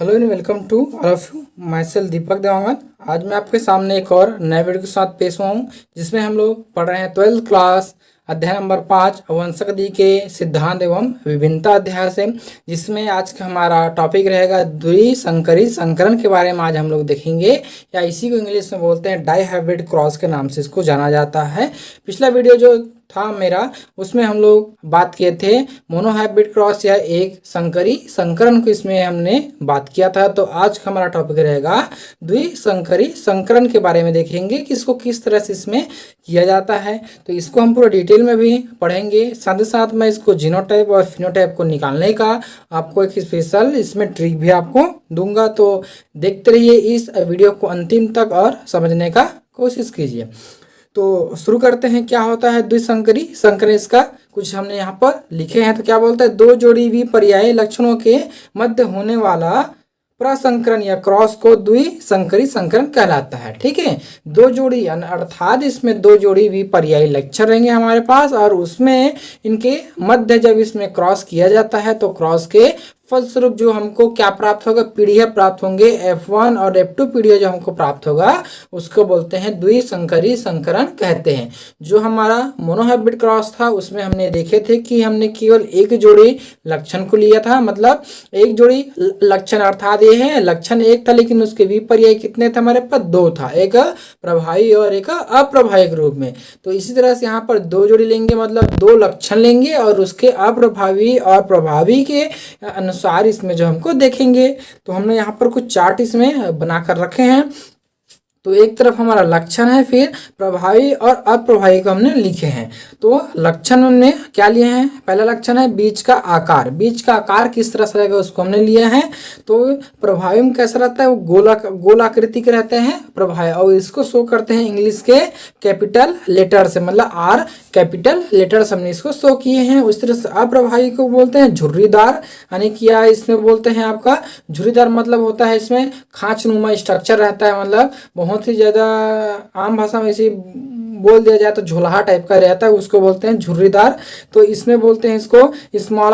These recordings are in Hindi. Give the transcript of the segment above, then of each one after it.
Hello and welcome to all of you. Myself Deepak Dewangan. आज मैं आपके सामने एक और नए वीडियो के साथ पेश हुआ हूँ, जिसमें हम लोग पढ़ रहे हैं 12th क्लास अध्याय नंबर 5 अवंशगति के सिद्धांत एवं विभिन्नता अध्याय से, जिसमें आज का हमारा टॉपिक रहेगा द्विसंकरी संकरण के बारे में। आज हम लोग देखेंगे, या इसी को इंग्लिश में बोलते हैं डाई हाइब्रिड क्रॉस के नाम से इसको जाना जाता है। पिछला वीडियो जो था मेरा, उसमें हम लोग बात किए थे मोनोहाइब्रिड क्रॉस या एक संकरी संकरण को, इसमें हमने बात किया था। तो आज का हमारा टॉपिक रहेगा द्विसंकरी संकरण के बारे में। देखेंगे कि इसको किस तरह से इसमें किया जाता है, तो इसको हम पूरा डिटेल में भी पढ़ेंगे। साथ ही साथ मैं इसको जीनोटाइप और फिनोटाइप को निकालने का आपको एक स्पेशल इसमें ट्रिक भी आपको दूंगा। तो देखते रहिए इस वीडियो को अंतिम तक और समझने का कोशिश कीजिए। तो शुरू करते हैं। क्या होता है द्विसंकरी संकरण, इसका कुछ हमने यहाँ पर लिखे हैं। तो क्या बोलता है, दो जोड़ी विपर्यायी लक्षणों के मध्य होने वाला प्रसंकरण या क्रॉस को द्विसंकरी संकरण कहलाता है। ठीक है, दो जोड़ी अर्थात इसमें दो जोड़ी विपर्यायी लक्षण रहेंगे हमारे पास, और उसमें इनके मध्य जब इसमें क्रॉस किया जाता है तो क्रॉस के फलस्वरूप जो हमको क्या प्राप्त होगा, पीढ़ियाँ प्राप्त होंगे। F1 और F2 पीढ़ियाँ जो हमको प्राप्त होगा उसको बोलते हैं द्विसंकरी संकरण कहते हैं। जो हमारा मोनोहाइब्रिड क्रॉस था उसमें हमने देखे थे कि हमने केवल एक जोड़ी लक्षण को लिया था, मतलब एक जोड़ी लक्षण अर्थात ये है लक्षण एक था, लेकिन उसके विपर्याय कितने थे हमारे पास, दो था, एक प्रभावी और एक अप्रभावी रूप में। तो इसी तरह से यहाँ पर दो जोड़ी लेंगे, मतलब दो लक्षण लेंगे और उसके अप्रभावी और प्रभावी के अनुसार इसमें जो हमको देखेंगे। तो हमने यहाँ पर कुछ चार्ट इसमें बनाकर रखे हैं। तो एक तरफ हमारा लक्षण है, फिर प्रभावी और अप्रभावी को हमने लिखे हैं। तो लक्षण हमने क्या लिए हैं, पहला लक्षण है बीज का आकार। बीज का आकार किस तरह से रहेगा उसको हमने लिया है। तो प्रभावी में कैसा रहता है, वो गोलाकृति के रहते हैं प्रभावी, और इसको शो करते हैं इंग्लिश के कैपिटल लेटर से, मतलब आर कैपिटल लेटर से हमने इसको शो किए हैं। उस तरह से अप्रभावी को बोलते हैं झुर्रीदार, यानी क्या इसमें बोलते हैं आपका झुर्रीदार, मतलब होता है इसमें खांचनुमा स्ट्रक्चर रहता है, मतलब बहुत ही ज़्यादा आम भाषा में इसी बोल दिया जाए तो झोलाहा टाइप का रहता है, उसको बोलते हैं झुर्रीदार। तो इसमें बोलते हैं इसको स्मॉल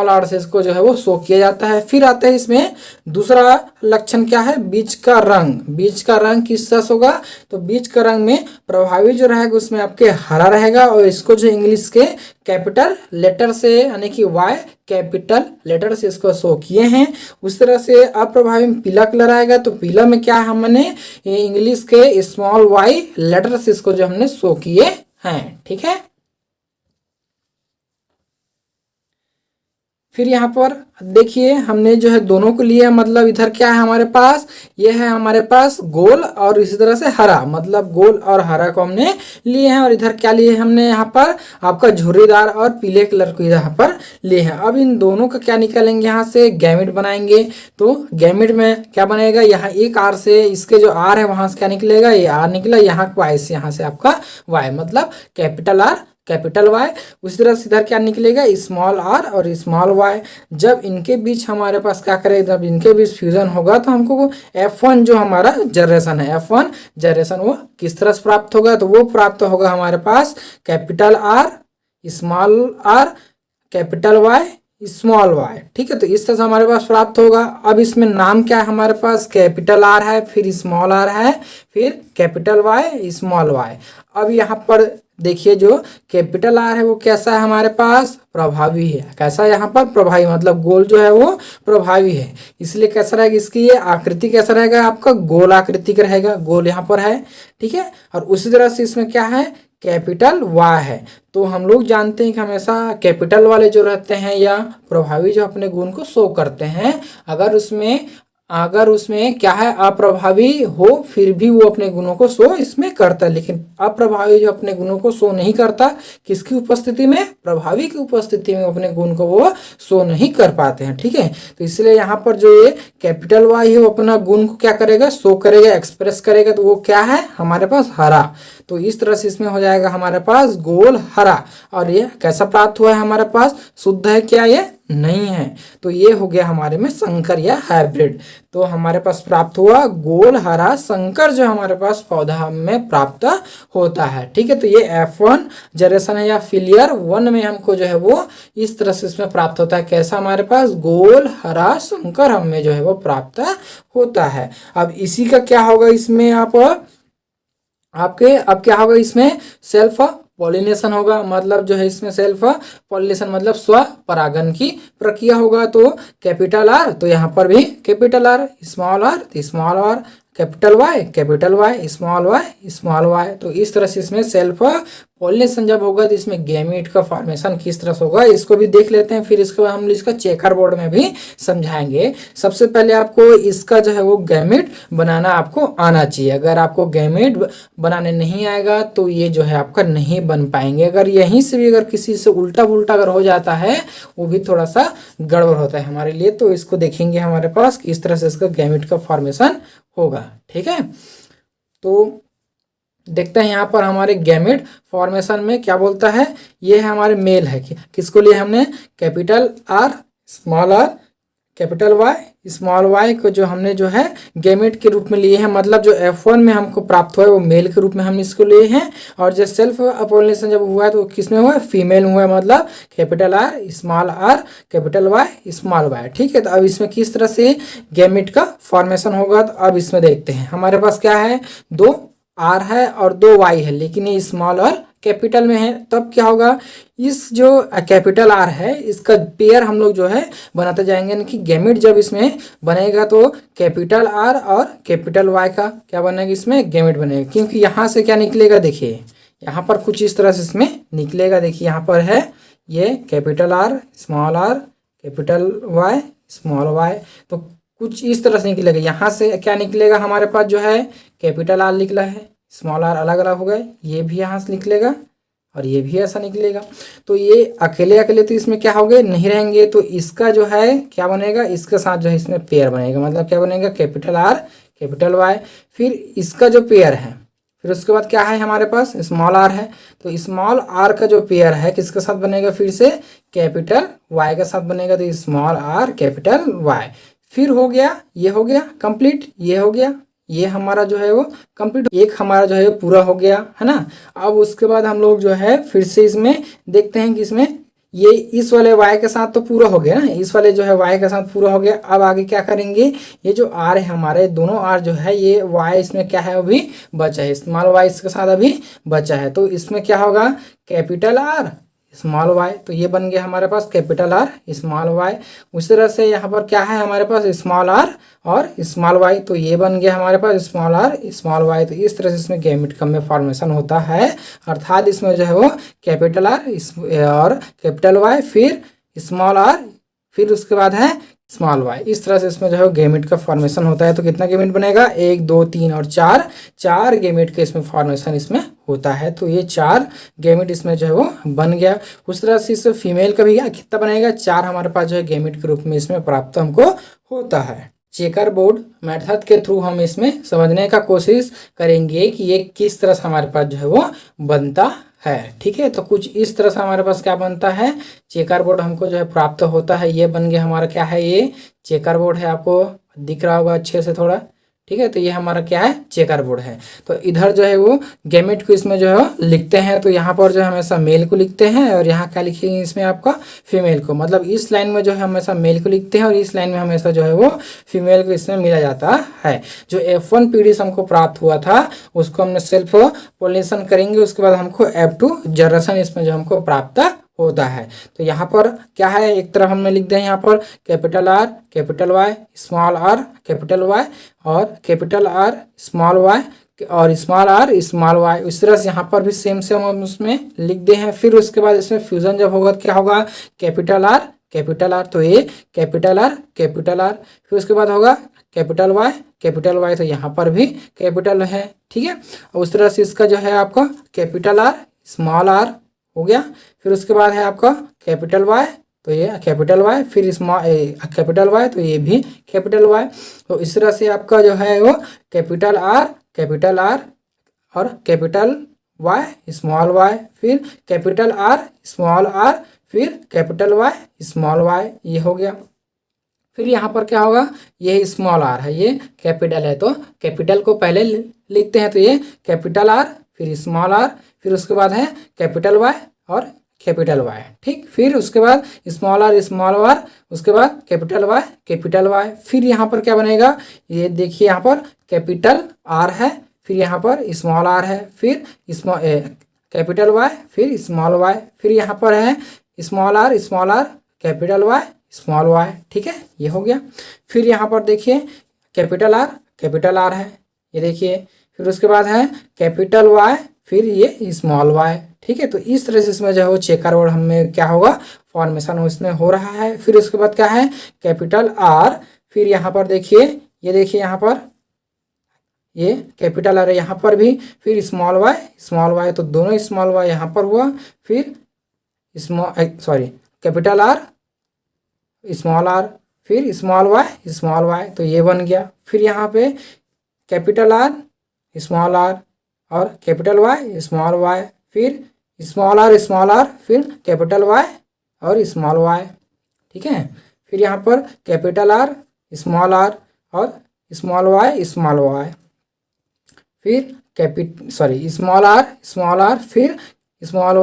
आर से इसको जो है वो शो किया जाता है। फिर आता है इसमें दूसरा लक्षण क्या है, बीज का रंग। बीज का रंग किस तरह से होगा, तो बीज का रंग में प्रभावी जो रहेगा उसमें आपके हरा रहेगा, और इसको जो इंग्लिश के कैपिटल लेटर से यानी कि वाई कैपिटल लेटर से इसको शो किए हैं। उस तरह से अप्रभावी में पीला कलर आएगा, तो पीला में क्या हमने इंग्लिश के स्मॉल वाई लेटर से इसको जो हमने शो किए हैं। ठीक है, फिर यहाँ पर देखिए हमने जो है दोनों को लिया, मतलब इधर क्या है हमारे पास, ये है हमारे पास गोल और इसी तरह से हरा, मतलब गोल और हरा को हमने लिए हैं। और इधर क्या लिए हमने यहाँ पर आपका झुर्रीदार और पीले कलर को यहाँ पर लिए हैं। अब इन दोनों का क्या निकालेंगे, यहाँ से गैमेट बनाएंगे। तो गैमेट में क्या बनेगा, यहाँ एक आर से इसके जो आर है वहां से क्या निकलेगा, ये आर निकला, यहाँ वाई से यहाँ से आपका वाई, मतलब कैपिटल आर कैपिटल वाई। उसी तरह से इधर क्या निकलेगा, स्मॉल आर और स्मॉल वाई। जब इनके बीच हमारे पास क्या करेगा, जब इनके बीच फ्यूजन होगा तो हमको F1 जो हमारा जनरेशन है, F1 जनरेशन वो किस तरह से प्राप्त होगा, तो वो प्राप्त होगा हमारे पास capital R small R capital Y small Y. ठीक है, तो इस तरह से हमारे पास प्राप्त होगा। अब इसमें नाम क्या है हमारे पास, कैपिटल आर है, फिर स्मॉल आर है, फिर कैपिटल वाई स्मॉल वाई। अब यहाँ पर देखिए जो कैपिटल आर है वो कैसा है हमारे पास, प्रभावी है। कैसा है यहाँ पर, प्रभावी, मतलब गोल जो है वो प्रभावी है, इसलिए कैसा रहेगा, इसकी ये आकृति कैसा रहेगा आपका, गोल आकृति का रहेगा, गोल यहाँ पर है। ठीक है, और उसी तरह से इसमें क्या है, कैपिटल वाई है। तो हम लोग जानते हैं कि हमेशा कैपिटल वाले जो रहते हैं या प्रभावी जो अपने गुण को शो करते हैं, अगर उसमें क्या है अप्रभावी हो फिर भी वो अपने गुणों को शो इसमें करता है, लेकिन अप्रभावी जो अपने गुणों को शो नहीं करता, किसकी उपस्थिति में, प्रभावी की उपस्थिति में अपने गुण को वो शो नहीं कर पाते हैं। ठीक है, तो इसलिए यहाँ पर जो ये कैपिटल वाई है वो अपना गुण को क्या करेगा, शो करेगा, एक्सप्रेस करेगा। तो वो क्या है हमारे पास, हरा। तो इस तरह से इसमें हो जाएगा हमारे पास गोल हरा। और ये कैसा प्राप्त हुआ है हमारे पास, शुद्ध है क्या, ये नहीं है। तो ये हो गया हमारे में संकर या हाइब्रिड। तो हमारे पास प्राप्त हुआ गोल हरा संकर जो हमारे पास पौधा में प्राप्त होता है। ठीक है, तो ये F1 जनरेशन है या फिलियर 1 में हमको जो है वो इस तरह से इसमें प्राप्त होता है। कैसा हमारे पास गोल हरा संकर हमें जो है वो प्राप्त होता है। अब इसी का क्या होगा इसमें आपके अब क्या होगा इसमें सेल्फ पॉलिनेशन होगा। मतलब जो है इसमें सेल्फ पॉलिनेशन मतलब स्व परागन की प्रक्रिया होगा। तो कैपिटल आर, तो यहाँ पर भी capital R, small R, capital Y, small Y. तो इस तरह से इसमें सेल्फ पॉलिनेशन जब होगा तो इसमें गैमेट का फॉर्मेशन किस तरह से होगा इसको भी देख लेते हैं। फिर इसके बाद हम इसका चेकर बोर्ड में भी समझाएंगे। सबसे पहले आपको इसका जो है वो गैमेट बनाना आपको आना चाहिए। अगर आपको गैमेट बनाने नहीं आएगा तो ये जो है आपका नहीं बन पाएंगे। अगर यहीं से भी अगर किसी से उल्टा पुल्टा अगर हो जाता है वो भी थोड़ा सा गड़बड़ होता है हमारे लिए। तो इसको देखेंगे हमारे पास किस तरह से इसका गैमेट का फॉर्मेशन होगा। ठीक है, तो देखते हैं यहाँ पर हमारे गैमेट फॉर्मेशन में क्या बोलता है। ये है हमारे मेल है कि किसको लिए हमने capital R, small R, capital Y, small Y को जो हमने जो है गैमेट के रूप में लिए हैं। मतलब जो F1 में हमको प्राप्त हुआ है वो मेल के रूप में हम इसको लिए हैं। और जो सेल्फ पॉलिनेशन जब हुआ है तो किस में हुआ है, फीमेल हुआ है। मतलब capital R, capital Y, small Y. ठीक है, तो अब इसमें किस तरह से गैमेट का फॉर्मेशन होगा तो अब इसमें देखते हैं। हमारे पास क्या है, 2 आर है और 2 वाई है, लेकिन ये स्मॉल और कैपिटल में है। तब क्या होगा, इस जो कैपिटल आर है इसका पेयर हम लोग जो है बनाते जाएंगे। यानी कि गैमेट जब इसमें बनेगा तो कैपिटल आर और कैपिटल वाई का क्या बनेगा, इसमें गैमेट बनेगा। क्योंकि यहाँ से क्या निकलेगा, देखिए यहाँ पर कुछ इस तरह से इसमें निकलेगा। देखिए यहाँ पर है ये capital R, capital Y, small Y. तो कुछ इस तरह से निकलेगा। यहाँ से क्या निकलेगा हमारे पास जो है कैपिटल आर निकला है, स्मॉल आर अलग अलग हो गए। ये भी यहाँ से निकलेगा और ये भी ऐसा निकलेगा। तो ये अकेले अकेले तो इसमें क्या होंगे, नहीं रहेंगे। तो इसका जो है क्या बनेगा, इसके साथ जो है इसमें पेयर बनेगा। मतलब क्या बनेगा, कैपिटल आर, कैपिटल वाई। फिर इसका जो पेयर है, फिर उसके बाद क्या है हमारे पास, स्मॉल आर है। तो स्मॉल आर का जो पेयर है किसके साथ बनेगा, फिर से कैपिटल वाई के साथ बनेगा। तो स्मॉल आर, कैपिटल वाई। फिर हो गया, ये हो गया कंप्लीट, ये हो गया, ये हमारा जो है वो कंप्लीट, एक हमारा जो है पूरा हो गया है ना। अब उसके बाद हम लोग जो है फिर से इसमें देखते हैं कि इसमें ये इस वाले y के साथ तो पूरा हो गया ना, इस वाले जो है y के साथ पूरा हो गया। अब आगे क्या करेंगे, ये जो r है हमारे दोनों r जो है ये y इसमें क्या है अभी बचा है, स्मॉल y इसके साथ अभी बचा है। तो इसमें क्या होगा, कैपिटल R, स्मॉल वाई। तो ये बन गया हमारे पास कैपिटल आर, स्मॉल वाई। उस तरह से यहाँ पर क्या है हमारे पास, स्मॉल आर और स्मॉल वाई। तो ये बन गया हमारे पास स्मॉल आर, स्मॉल वाई। तो इस तरह से इसमें गैमेट का में फॉर्मेशन होता है। अर्थात इसमें जो है वो कैपिटल आर और कैपिटल वाई, फिर स्मॉल आर, फिर उसके बाद है स्मॉल वाई। इस तरह से इसमें जो है गैमेट का फॉर्मेशन होता है। तो कितना गैमेट बनेगा, 1 2 3 और 4 गैमेट के इसमें फॉर्मेशन इसमें होता है। तो ये 4 गैमेट इसमें जो है वो बन गया। उस तरह से इस फीमेल का भी कितना बनेगा, 4 हमारे पास जो है गैमेट के रूप में इसमें प्राप्त हमको होता है। चेकर बोर्ड मेथड के थ्रू हम इसमें समझने का कोशिश करेंगे कि ये किस तरह से हमारे पास जो है वो बनता है। ठीक है, तो कुछ इस तरह से हमारे पास क्या बनता है, चेकर बोर्ड हमको जो है प्राप्त होता है। ये बन गया हमारा क्या है, ये चेकर बोर्ड है, आपको दिख रहा होगा अच्छे से थोड़ा। ठीक है, तो ये हमारा क्या है, चेकर बोर्ड है। तो इधर जो है वो गैमेट को इसमें जो है लिखते हैं। तो यहाँ पर जो है हमेशा मेल को लिखते हैं और यहाँ क्या लिखेंगे इसमें आपका फीमेल को। मतलब इस लाइन में जो है हमेशा मेल को लिखते हैं और इस लाइन में हमेशा जो है वो फीमेल को इसमें मिला जाता है। जो F1 पीढ़ी से हमको प्राप्त हुआ था उसको हमने सेल्फ पोलिनेशन करेंगे। उसके बाद हमको F2 जनरेशन इसमें जो हमको प्राप्त होता है। तो यहाँ पर क्या है, एक तरफ हमने लिख दिया यहाँ पर capital R, capital Y, small R, capital Y और कैपिटल आर, स्मॉल वाई और स्मॉल आर, स्मॉल वाई। इस तरह से यहाँ पर भी सेम हम उसमें लिख दे हैं। फिर उसके बाद इसमें फ्यूजन जब होगा क्या होगा, कैपिटल आर, कैपिटल आर। तो ये कैपिटल आर, कैपिटल आर। फिर उसके बाद होगा कैपिटल वाई, कैपिटल वाई। तो यहाँ पर भी कैपिटल है। ठीक है, उस तरह से इसका जो है आपका कैपिटल आर, स्मॉल आर हो गया। फिर उसके बाद है आपका कैपिटल वाई, तो ये कैपिटल वाई, फिर कैपिटल वाई, तो ये भी कैपिटल वाई। तो इस तरह से आपका जो है वो कैपिटल आर और कैपिटल वाई, स्मॉल वाई, फिर कैपिटल आर, स्मॉल आर, फिर कैपिटल वाई स्मॉल वाई, ये हो गया। फिर यहाँ पर क्या होगा, ये स्मॉल आर है, ये कैपिटल है, तो कैपिटल को पहले लिखते हैं, तो ये कैपिटल आर फिर स्मॉल आर, फिर उसके बाद है कैपिटल वाई और कैपिटल वाई, ठीक। फिर उसके बाद स्मॉल आर, उसके बाद कैपिटल वाई, फिर यहाँ पर क्या बनेगा, ये देखिए यहाँ पर कैपिटल आर है, फिर यहाँ पर स्मॉल आर है, फिर कैपिटल वाई, फिर स्मॉल वाई, फिर यहाँ पर है small R capital Y small Y, ठीक है, ये हो गया। फिर यहाँ पर देखिए कैपिटल आर है, ये देखिए, फिर उसके बाद है कैपिटल वाई, फिर ये स्मॉल वाई, ठीक है। तो इस तरह से इसमें जो है वो चेकर बोर्ड हमें क्या होगा, फॉर्मेशन इसमें हो रहा है। फिर उसके बाद क्या है कैपिटल आर, फिर यहाँ पर देखिए, ये देखिए यहाँ पर ये कैपिटल आर है यहाँ पर भी, फिर स्मॉल वाई, तो दोनों स्मॉल वाई यहाँ पर हुआ, फिर कैपिटल आर स्मॉल आर, फिर स्मॉल वाई, तो ये बन गया। फिर यहाँ पे कैपिटल आर और कैपिटल वाई स्मॉल वाई, फिर स्मॉल आर, फिर कैपिटल वाई और स्मॉल वाई, ठीक है। फिर यहाँ पर कैपिटल आर और स्मॉल वाई, फिर स्मॉल आर, फिर स्मॉल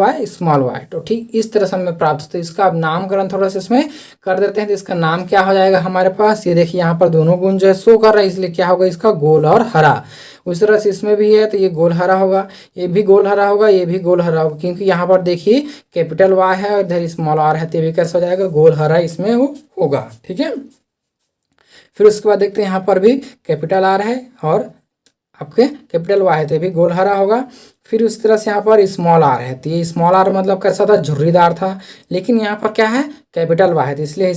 वाई, तो ठीक इस तरह से हमें प्राप्त होता है। इसका अब नामकरण थोड़ा सा इसमें कर देते हैं, तो इसका नाम क्या हो जाएगा हमारे पास, ये देखिए यहाँ पर दोनों गुण जो है शो कर रहा है, इसलिए क्या होगा इसका गोल और हरा। उस तरह से इसमें भी है, तो ये गोल हरा होगा, ये भी गोल हरा होगा, ये भी गोल हरा होगा, क्योंकि यहाँ पर देखिए कैपिटल वाई है और इधर स्मॉल आर है, तो ये भी कैसे हो जाएगा, गोल हरा इसमें होगा, ठीक है। फिर उसके बाद देखते हैं यहाँ पर भी कैपिटल आर है और आपके कैपिटल वाई है, तो ये भी गोल हरा होगा। फिर उस तरह से यहाँ पर स्मॉल आर है, तो ये स्मॉल आर मतलब कैसा था, झुर्रीदार था, लेकिन यहाँ पर क्या है कैपिटल वाई है, तो इसलिए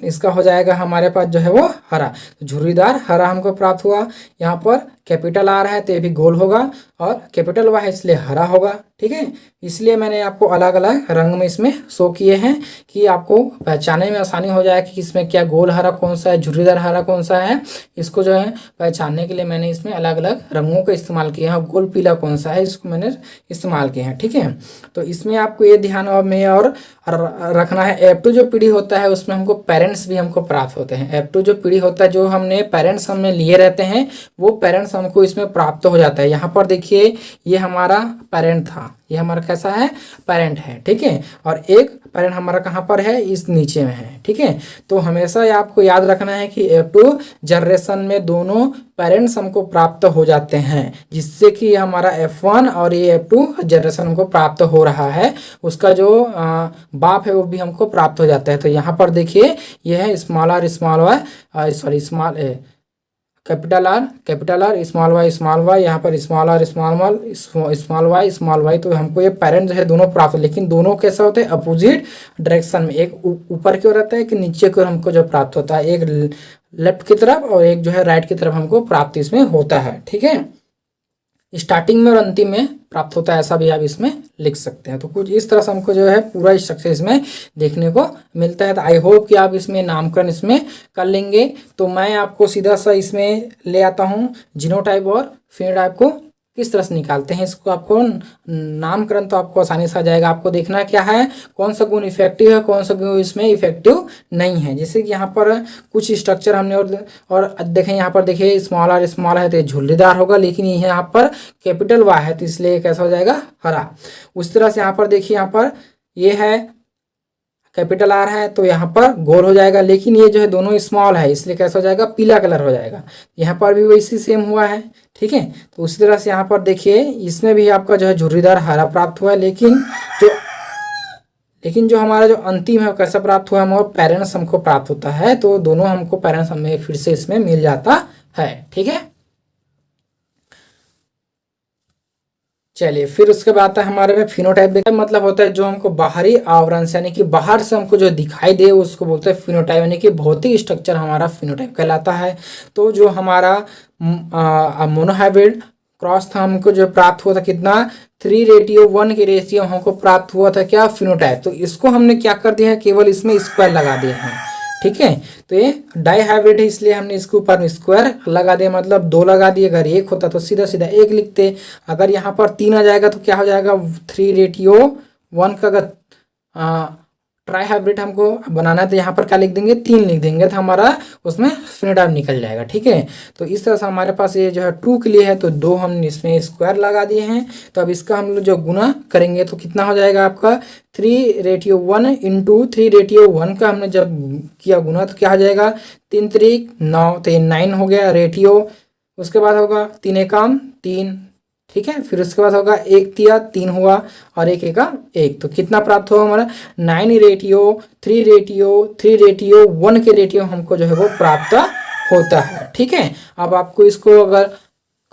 इसका हो जाएगा हमारे पास जो है वो हरा, तो झुर्रीदार हरा हमको प्राप्त हुआ। यहाँ पर कैपिटल आर है, तो ये भी गोल होगा, और कैपिटल वाई है इसलिए हरा होगा, ठीक है। इसलिए मैंने आपको अलग अलग रंग में इसमें शो किए हैं कि आपको पहचानने में आसानी हो जाए कि इसमें क्या गोल हरा कौन सा है, झुर्रीदार हरा कौन सा है। इसको जो है पहचानने के लिए मैंने इसमें अलग अलग रंगों का इस्तेमाल किया है, गोल पीला कौन सा है इसको मैंने इस्तेमाल किए हैं, ठीक है। तो इसमें आपको ये ध्यान में और रखना है, F2 जो पीढ़ी होता है उसमें हमको पेरेंट्स भी हमको प्राप्त होते हैं। F2 जो पीढ़ी होता है, जो हमने पेरेंट्स हमने लिए रहते हैं, वो पेरेंट्स हमको इसमें प्राप्त हो जाता है। यहाँ पर देखिए ये हमारा पेरेंट था, ये हमारा कैसा है पेरेंट है, ठीक है, और एक पेरेंट हमारा कहाँ पर है, इस नीचे में है, ठीक है। तो हमेशा आपको याद रखना है कि F2 जनरेशन में दोनों पेरेंट्स हमको प्राप्त हो जाते हैं, जिससे कि हमारा F1 और ये F2 जनरेशन हमको प्राप्त हो रहा है, उसका जो बाप है वो भी हमको प्राप्त हो जाता है। तो यहाँ पर देखिए ये है small R capital R small Y, यहाँ पर स्मॉल आर स्मॉल वाई, तो हमको ये पेरेंट जो है दोनों प्राप्त, लेकिन दोनों कैसा होते हैं अपोजिट डायरेक्शन में, एक ऊपर की ओर रहता है कि नीचे की ओर हमको जो प्राप्त होता है, एक लेफ्ट की तरफ और एक जो है राइट की तरफ हमको प्राप्त इसमें होता है, ठीक है। स्टार्टिंग में और अंतिम में प्राप्त होता है, ऐसा भी आप इसमें लिख सकते हैं। तो कुछ इस तरह से हमको जो है पूरा स्ट्रक्चर इसमें देखने को मिलता है। तो आई होप कि आप इसमें नामकरण इसमें कर लेंगे। तो मैं आपको सीधा सा इसमें ले आता हूँ जीनोटाइप और फेनोटाइप को किस तरह से निकालते हैं। इसको आपको नामकरण तो आपको आसानी से आ जाएगा। आपको देखना क्या है, कौन सा गुण इफेक्टिव है, कौन सा गुण इसमें इफेक्टिव नहीं है। जैसे कि यहाँ पर कुछ स्ट्रक्चर हमने और देखें, यहाँ पर देखिए स्मॉल है तो झुर्रीदार होगा, लेकिन यहाँ पर कैपिटल वाई है तो इसलिए कैसा हो जाएगा हरा। उस तरह से यहाँ पर देखिए, यहाँ पर ये है कैपिटल आर है तो यहाँ पर गोल हो जाएगा, लेकिन ये जो है दोनों स्मॉल है इसलिए कैसा हो जाएगा पीला कलर हो जाएगा। यहाँ पर भी वैसी सेम हुआ है, ठीक है। तो उसी तरह से यहाँ पर देखिए इसमें भी आपका जो है झुर्रीदार हरा प्राप्त हुआ है, लेकिन जो हमारा जो अंतिम है वो कैसा प्राप्त हुआ, हमारा पेरेंट्स हमको प्राप्त होता है। तो दोनों हमको पेरेंट्स हमें फिर से इसमें मिल जाता है, ठीक है। चलिए फिर उसके बाद आता है हमारे में फिनोटाइप। देखा मतलब होता है जो हमको बाहरी आवरण से यानी कि बाहर से हमको जो दिखाई दे उसको बोलते हैं फिनोटाइप, यानी कि भौतिक स्ट्रक्चर हमारा फिनोटाइप कहलाता है। तो जो हमारा मोनोहाइब्रिड क्रॉस था हमको जो प्राप्त हुआ था कितना 3:1 के रेशियो हमको प्राप्त हुआ था क्या फिनोटाइप। तो इसको हमने क्या कर दिया है, केवल इसमें स्क्वायर लगा दिए हैं, ठीक है। तो ये डाई हाइब्रिड है इसलिए हमने इसके ऊपर में स्क्वायर लगा दिया, मतलब 2 लगा दिए। अगर 1 होता तो सीधा सीधा 1 लिखते। अगर यहाँ पर 3 आ जाएगा तो क्या हो जाएगा 3:1 का अगर ट्राई हाइब्रिड हमको बनाना है तो यहाँ पर क्या लिख देंगे, 3 लिख देंगे तो हमारा उसमें फिनोटाइप निकल जाएगा। ठीक है, तो इस तरह से हमारे पास ये जो है ट्रू के लिए है तो 2 हम इसमें स्क्वायर लगा दिए हैं। तो अब इसका हम लोग जो गुना करेंगे तो कितना हो जाएगा आपका 3/1 इंटू 3/1 का हमने जब किया गुना तो क्या हो जाएगा 3 3 9, तो ये 9 हो गया रेटियो। उसके बाद होगा 3 एकम 3, ठीक है, फिर उसके बाद होगा 1 तिया 3 हुआ और 1 एकम 1, तो कितना प्राप्त होगा हमारा 9 रेटियो 3/1 के रेटियो हमको जो है वो प्राप्त होता है। ठीक है, अब आपको इसको अगर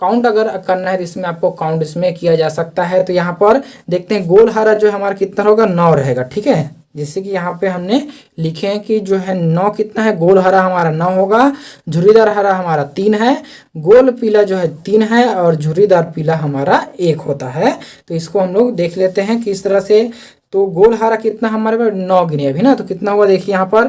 काउंट अगर करना है तो इसमें आपको काउंट इसमें किया जा सकता है। तो यहाँ पर देखते हैं गोल हरा जो हमारा कितना होगा 9 रहेगा। ठीक है, जैसे कि यहाँ पे हमने लिखे हैं कि जो है 9 कितना है, गोल हरा हमारा 9 होगा, झुर्रीदार हरा हमारा 3 है, गोल पीला जो है 3 है और झुर्रीदार पीला हमारा 1 होता है। तो इसको हम लोग देख लेते हैं कि इस तरह से। तो गोल हरा कितना हमारे पास 9 गिने अभी ना, तो कितना हुआ देखिए यहाँ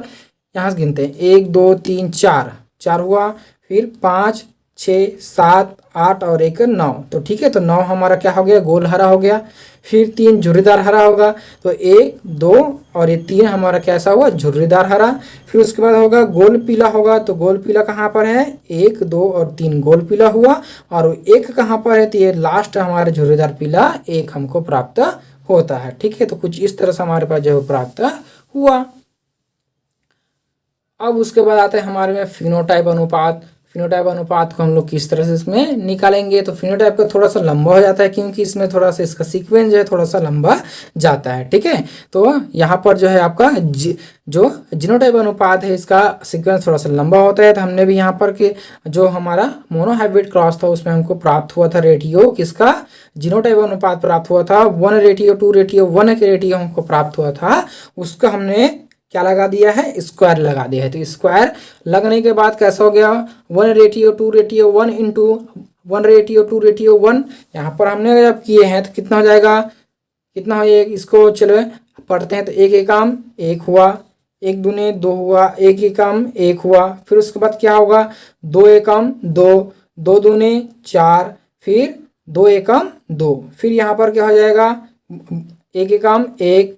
से गिनते हैं 1 2 3 4 हुआ, फिर 5 6 7 8 और 1 9, तो ठीक है, तो 9 हमारा क्या हो गया गोल हरा हो गया। फिर 3 झुर्रीदार हरा होगा, तो 1 2 और ये 3 हमारा कैसा हुआ झुर्रीदार हरा। फिर उसके बाद होगा गोल पीला होगा, तो गोल पीला कहाँ पर है 1 2 और 3 गोल पीला हुआ, और 1 कहाँ पर है तो ये लास्ट हमारे झुर्रीदार पीला 1 हमको प्राप्त होता है। ठीक है, तो कुछ इस तरह से हमारे पास जो प्राप्त हुआ। अब उसके बाद आता है हमारे में फिनोटाइप अनुपात। फिनोटाइप अनुपात को हम लोग किस तरह से इसमें निकालेंगे, तो फिनोटाइप का थोड़ा सा लंबा हो जाता है क्योंकि इसमें थोड़ा सा इसका सीक्वेंस जो है थोड़ा सा लंबा जाता है। ठीक है, तो यहाँ पर जो है आपका जो जीनोटाइप अनुपात है इसका सीक्वेंस थोड़ा सा लंबा होता है। तो हमने भी यहाँ पर के जो हमारा मोनोहाइब्रिड क्रॉस था उसमें हमको प्राप्त हुआ था रेटियो किसका जीनोटाइप अनुपात प्राप्त हुआ था 1:2:1 के रेटियो हमको प्राप्त हुआ था, उसका हमने क्या लगा दिया है स्क्वायर लगा दिया है। तो स्क्वायर लगने के बाद कैसा हो गया 1:2:1 इंटू 1:2:1, यहाँ पर हमने जब किए हैं तो कितना हो जाएगा, कितना हो इसको चलो पढ़ते हैं। तो 1 एकम 1 हुआ, 1 दूने 2 हुआ, 1 एकम 1 हुआ, फिर उसके बाद क्या होगा 2 एकम 2, 2 दूने 4, फिर 2 एकम 2, फिर यहाँ पर क्या हो जाएगा 1 एकम 1,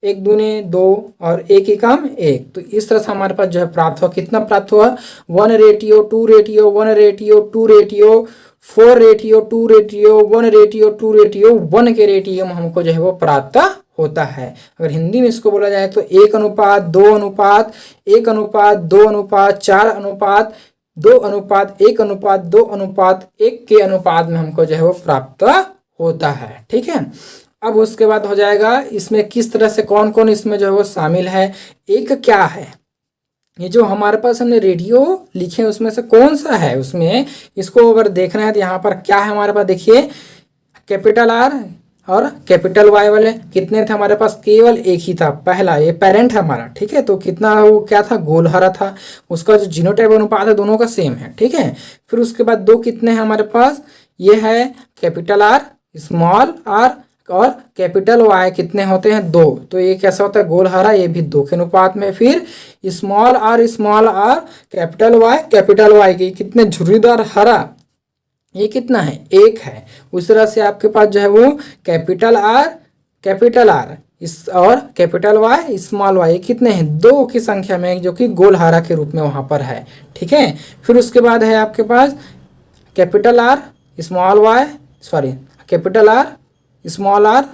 1 दूने 2 और 1 एकम 1। तो इस तरह से हमारे पास जो है प्राप्त हुआ, कितना प्राप्त हुआ 1:2:1:4:2:1:2:1 के रेटियो में हमको जो है वो प्राप्त होता है। अगर हिंदी में इसको बोला जाए तो 1:2:1:4:2:1:4:2:1:1 के अनुपात में हमको जो है वो प्राप्त होता है। ठीक है, अब उसके बाद हो जाएगा इसमें किस तरह से कौन कौन इसमें जो है वो शामिल है। एक क्या है ये जो हमारे पास हमने रेडियो लिखे उसमें से कौन सा है, उसमें इसको अगर देखना है तो यहाँ पर क्या है हमारे पास देखिए कैपिटल आर और कैपिटल वाई वाले कितने थे हमारे पास, केवल एक ही था पहला, ये पेरेंट है हमारा। ठीक है, तो कितना वो क्या था गोल हरा था, उसका जो जीनोटाइप अनुपात है दोनों का सेम है। ठीक है, फिर उसके बाद 2 कितने हैं हमारे पास, ये है कैपिटल आर स्मॉल आर और कैपिटल वाई कितने होते हैं 2, तो ये कैसा होता है गोल हरा, ये भी 2 के अनुपात में। फिर स्मॉल आर कैपिटल वाई के कितने झुर्रीदार हरा, ये कितना है 1 है। उस तरह से आपके पास जो है वो कैपिटल आर इस और कैपिटल वाई स्मॉल वाई कितने हैं 2 की संख्या में, जो कि गोल हरा के रूप में वहाँ पर है। ठीक है, फिर उसके बाद है आपके पास कैपिटल आर स्मॉल आर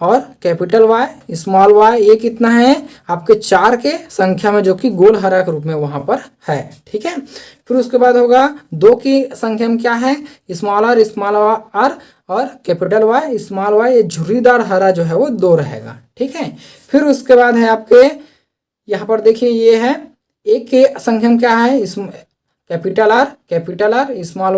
और कैपिटल वाई स्मॉल वाई, ये कितना है आपके 4 के संख्या में, जो कि गोल हरा के रूप में वहां पर है। ठीक है, फिर उसके बाद होगा 2 की संख्या में क्या है स्मॉल आर और कैपिटल वाई स्मॉल वाई, ये झुर्रीदार हरा जो है वो 2 रहेगा। ठीक है, फिर उसके बाद है आपके यहाँ पर देखिए ये है 1 के संख्या में क्या है कैपिटल आर स्मॉल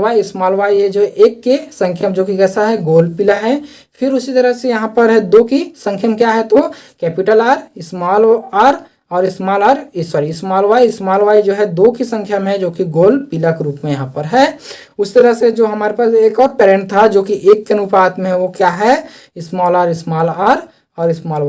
वाई, ये जो 1 के संख्या में जो कि कैसा है गोल पीला है। फिर उसी तरह से यहाँ पर है 2 की संख्या में क्या है तो कैपिटल आर स्मॉल वाई जो है 2 की संख्या में है, जो कि गोल पीला के रूप में यहाँ पर है। उस तरह से जो हमारे पास एक और पेरेंट था जो कि 1 के अनुपात में है, वो क्या है स्मॉल आर और स्मॉल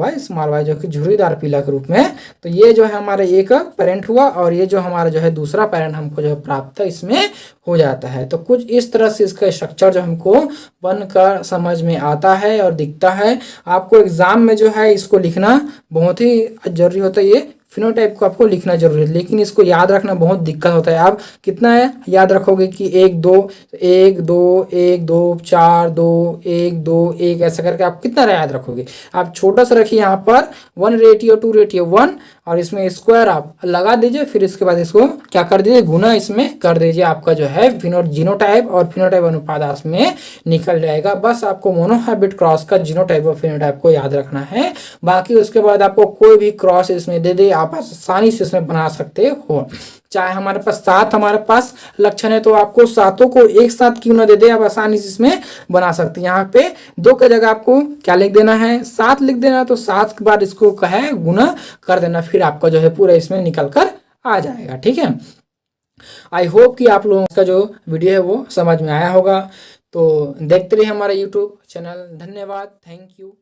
वाई जो कि झुर्रीदार पीला के रूप में है। तो ये जो है हमारा एक पेरेंट हुआ और ये जो हमारा जो है दूसरा पेरेंट हमको जो है प्राप्त इसमें हो जाता है। तो कुछ इस तरह से इसका स्ट्रक्चर जो हमको बनकर समझ में आता है और दिखता है। आपको एग्जाम में जो है इसको लिखना बहुत ही जरूरी होता है। ये फिनोटाइप को आपको लिखना जरूरी है, लेकिन इसको याद रखना बहुत दिक्कत होता है। आप कितना है याद रखोगे कि 1 2 1 2 1 2 4 2 1 2 1 ऐसा करके आप कितना याद रखोगे। आप छोटा सा रखिए यहाँ पर 1 रेटियो 2 रेटियो 1 और इसमें स्क्वायर आप लगा दीजिए, फिर इसके बाद इसको क्या कर दीजिए गुना इसमें कर दीजिए। आपका जो है जीनोटाइप और फिनोटाइप अनुपात आपस में निकल जाएगा। बस आपको मोनोहाइब्रिड क्रॉस का जीनोटाइप और फिनोटाइप को याद रखना है। बाकी उसके बाद आपको कोई भी क्रॉस इसमें दे दे आप आसानी से इसमें बना सकते हो। चाहे हमारे पास 7 हमारे पास लक्षण है तो आपको 7 को एक साथ क्यों ना दे दे, आप आसानी से इसमें बना सकते हैं। यहाँ पे 2 की जगह आपको क्या लिख देना है 7 लिख देना, तो 7 के बाद इसको कहे गुना कर देना, फिर आपका जो है पूरा इसमें निकल कर आ जाएगा। ठीक है, आई होप कि आप लोगों का जो वीडियो है वो समझ में आया होगा। तो देखते रहिए हमारा यूट्यूब चैनल। धन्यवाद, थैंक यू।